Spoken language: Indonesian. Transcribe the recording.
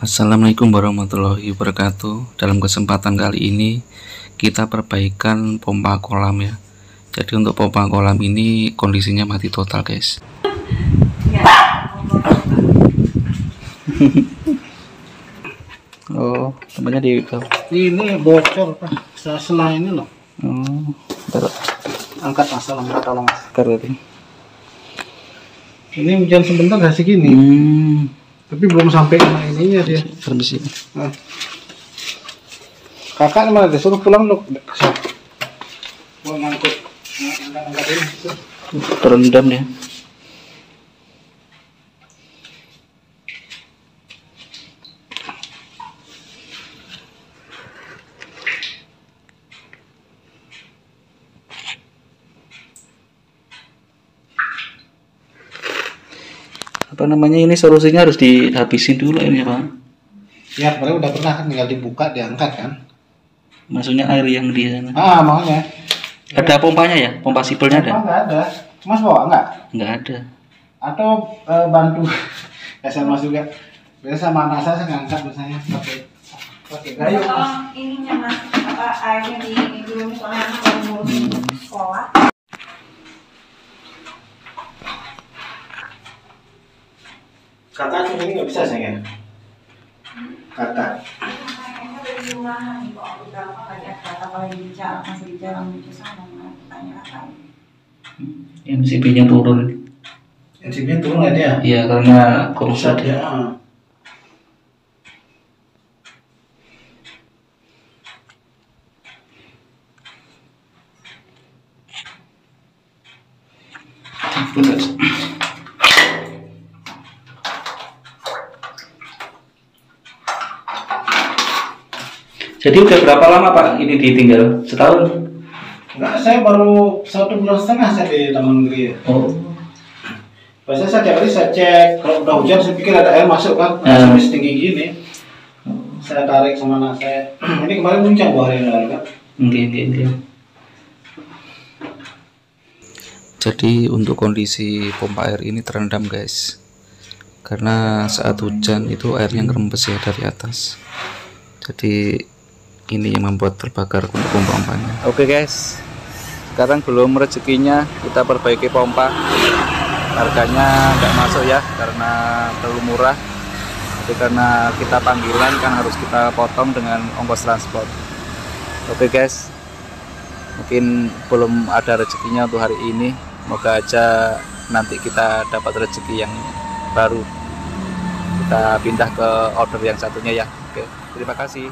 Assalamualaikum warahmatullahi wabarakatuh. Dalam kesempatan kali ini kita perbaikan pompa kolam ya. Jadi untuk pompa kolam ini kondisinya mati total guys. Oh, temannya di Ini bocor Pak. Setelah ini loh. Oh, Angkat masalah tolong. berarti. Ini hujan sebentar nggak segini. Tapi belum sampai ke ininya dia. Permisi. Nah. Kakak mana dia suruh pulang loh. Mau ngangkut. Angkat ini. Terendam ya. Apa namanya, ini solusinya harus dihabisin dulu ini Pak. Ya kemarin udah pernah kan, tinggal dibuka diangkat kan. Maksudnya air yang di sana. Makanya. Ada pompanya ya? Pompa sipilnya ada? Nggak ada. Mas bawa nggak? Nggak ada. Atau bantu SMS juga. Biasa mana saya ngangkat misalnya pakai gayung. Ininya mas, apa airnya di dulu soalnya kalau ngurusin sekolah. Kakak ini nggak bisa sayang. Kakak. Kayaknya dari rumah nih kok udah banyak kata kalau bicara masih bicara menuju sana tanya apa? MCP-nya turun. NCP turun nggak dia? Iya, karena kurus dia. Jadi udah berapa lama Pak ini ditinggal? Setahun? Enggak, saya baru 1,5 bulan saya di Taman Negeri. Oh. Biasanya saya tiap hari saya cek, kalau udah hujan saya pikir ada air masuk kan, sampai setinggi gini. Saya tarik sama anak saya. Ini kemarin hujan 2 hari yang lalu kan. Oke. Jadi untuk kondisi pompa air ini terendam guys, karena saat hujan itu airnya ngerembes ya dari atas. Jadi ini yang membuat terbakar untuk pompanya. Oke guys, sekarang belum rezekinya kita perbaiki pompa. Harganya nggak masuk ya karena terlalu murah. Jadi karena kita panggilan kan harus kita potong dengan ongkos transport. Oke guys, mungkin belum ada rezekinya untuk hari ini. Semoga aja nanti kita dapat rezeki yang baru. Kita pindah ke order yang satunya ya. Oke, terima kasih.